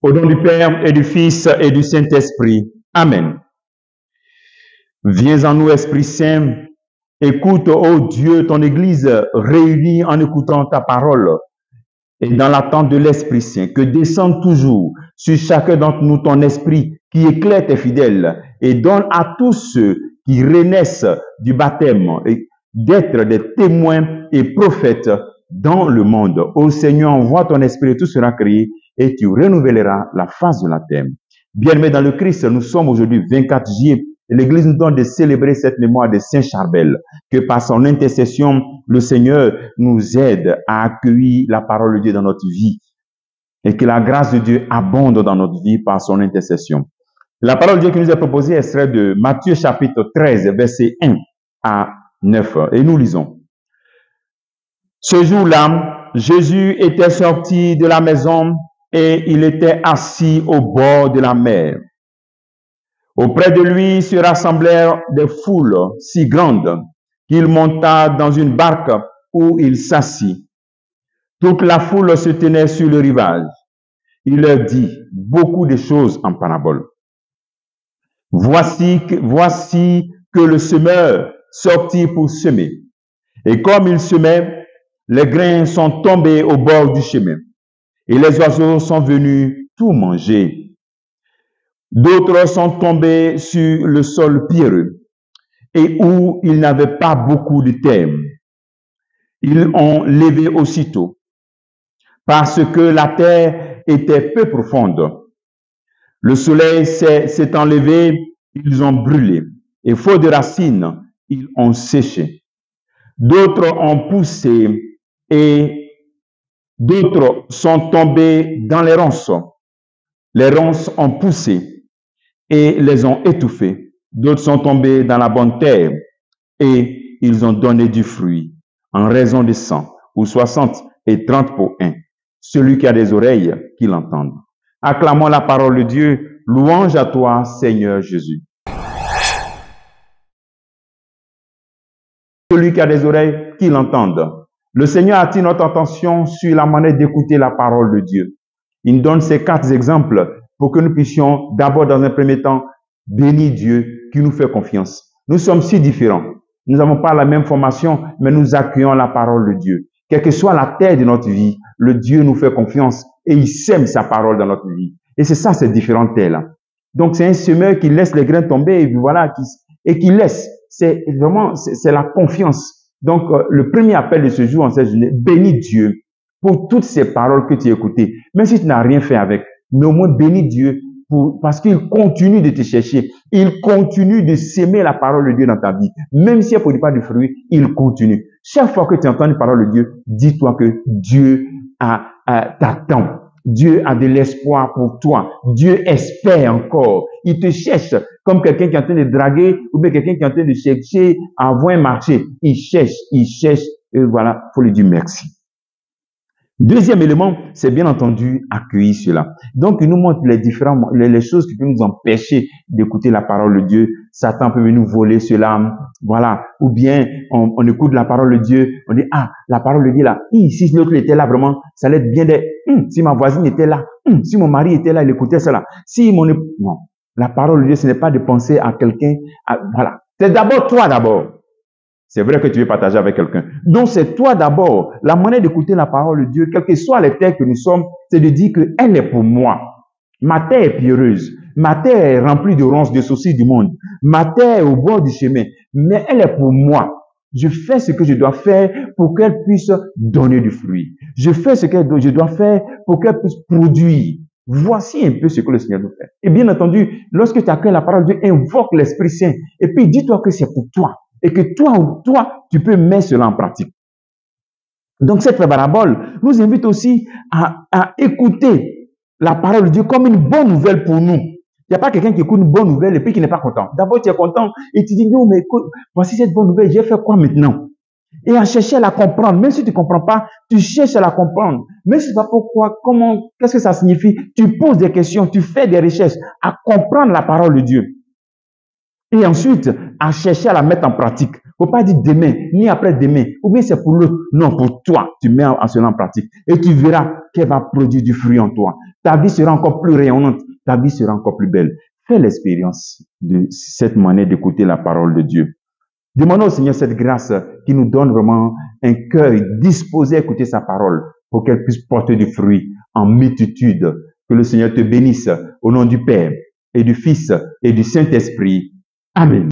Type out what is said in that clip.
Au nom du Père et du Fils et du Saint-Esprit. Amen. Viens en nous, Esprit Saint. Écoute, ô Dieu, ton Église réunie en écoutant ta parole et dans l'attente de l'Esprit Saint, que descende toujours sur chacun d'entre nous ton esprit qui éclaire tes fidèles et donne à tous ceux qui renaissent du baptême et d'être des témoins et prophètes dans le monde. Ô Seigneur, envoie ton esprit et tout sera créé et tu renouvelleras la face de la terre. Bien-aimés dans le Christ, nous sommes aujourd'hui 24 juillet et l'Église nous donne de célébrer cette mémoire de Saint Charbel, que par son intercession, le Seigneur nous aide à accueillir la parole de Dieu dans notre vie et que la grâce de Dieu abonde dans notre vie par son intercession. La parole de Dieu qui nous est proposée est extrait de Matthieu chapitre 13, versets 1 à 9. Et nous lisons. Ce jour-là, Jésus était sorti de la maison et il était assis au bord de la mer. Auprès de lui se rassemblèrent des foules si grandes qu'il monta dans une barque où il s'assit. Toute la foule se tenait sur le rivage. Il leur dit beaucoup de choses en parabole. Voici que le semeur sortit pour semer. Et comme il semait, les grains sont tombés au bord du chemin. Et les oiseaux sont venus tout manger. D'autres sont tombés sur le sol pierreux et où il n'avait pas beaucoup de terre. Ils ont levé aussitôt parce que la terre était peu profonde. Le soleil s'est enlevé, ils ont brûlé et faute de racines, ils ont séché. D'autres ont poussé et d'autres sont tombés dans les ronces. Les ronces ont poussé et les ont étouffés. D'autres sont tombés dans la bonne terre et ils ont donné du fruit en raison de 100 ou 60 et 30 pour 1. Celui qui a des oreilles, qu'il entende. Acclamons la parole de Dieu. Louange à toi, Seigneur Jésus. Celui qui a des oreilles, qu'il entende. Le Seigneur attire notre attention sur la manière d'écouter la parole de Dieu. Il nous donne ces 4 exemples pour que nous puissions d'abord, dans un premier temps, bénir Dieu qui nous fait confiance. Nous sommes si différents. Nous n'avons pas la même formation, mais nous accueillons la parole de Dieu. Quelle que soit la terre de notre vie, le Dieu nous fait confiance et il sème sa parole dans notre vie. Et c'est ça, ces différentes terres-là. Donc, c'est un semeur qui laisse les grains tomber et voilà, qui laisse. C'est vraiment, c'est la confiance. Donc, le premier appel de ce jour en cette journée, bénis Dieu pour toutes ces paroles que tu as écoutées. Même si tu n'as rien fait avec, mais au moins bénis Dieu parce qu'il continue de te chercher. Il continue de s'aimer la parole de Dieu dans ta vie. Même si elle ne produit pas de fruits, il continue. Chaque fois que tu entends une parole de Dieu, dis-toi que Dieu t'attend. Dieu a de l'espoir pour toi. Dieu espère encore. Il te cherche comme quelqu'un qui est en train de draguer ou bien quelqu'un qui est en train de chercher à avoir un marché. Il cherche et voilà, il faut lui dire merci. Deuxième élément, c'est bien entendu accueillir cela. Donc, il nous montre les choses qui peuvent nous empêcher d'écouter la parole de Dieu. Satan peut nous voler cela, voilà. Ou bien, on écoute la parole de Dieu, on dit, la parole de Dieu là, si l'autre était là vraiment, ça allait être bien si ma voisine était là, si mon mari était là, il écoutait cela. Non. La parole de Dieu, ce n'est pas de penser à quelqu'un, voilà. C'est d'abord toi d'abord. C'est vrai que tu veux partager avec quelqu'un. Donc, c'est toi d'abord. La manière d'écouter la parole de Dieu, quelles que soient les terres que nous sommes, c'est de dire qu'elle est pour moi. Ma terre est pierreuse. Ma terre est remplie de ronces, de soucis du monde. Ma terre est au bord du chemin. Mais elle est pour moi. Je fais ce que je dois faire pour qu'elle puisse donner du fruit. Je fais ce que je dois faire pour qu'elle puisse produire. Voici un peu ce que le Seigneur nous fait. Et bien entendu, lorsque tu accueilles la parole de Dieu, invoque l'Esprit Saint. Et puis, dis-toi que c'est pour toi. Et que toi, tu peux mettre cela en pratique. Donc, cette parabole nous invite aussi à écouter la parole de Dieu comme une bonne nouvelle pour nous. Il n'y a pas quelqu'un qui écoute une bonne nouvelle et puis qui n'est pas content. D'abord, tu es content et tu dis, non, mais écoute, voici cette bonne nouvelle, j'ai fait quoi maintenant? Et à chercher à la comprendre, même si tu ne comprends pas, tu cherches à la comprendre. Même si tu ne sais pas pourquoi, comment, qu'est-ce que ça signifie, tu poses des questions, tu fais des recherches à comprendre la parole de Dieu. Et ensuite, à chercher à la mettre en pratique. Il ne faut pas dire demain, ni après-demain, ou bien c'est pour l'autre. Non, pour toi, tu mets cela en pratique. Et tu verras qu'elle va produire du fruit en toi. Ta vie sera encore plus rayonnante. Ta vie sera encore plus belle. Fais l'expérience de cette manière d'écouter la parole de Dieu. Demandons au Seigneur cette grâce qui nous donne vraiment un cœur disposé à écouter sa parole pour qu'elle puisse porter du fruit en multitude. Que le Seigneur te bénisse au nom du Père et du Fils et du Saint-Esprit. Amen.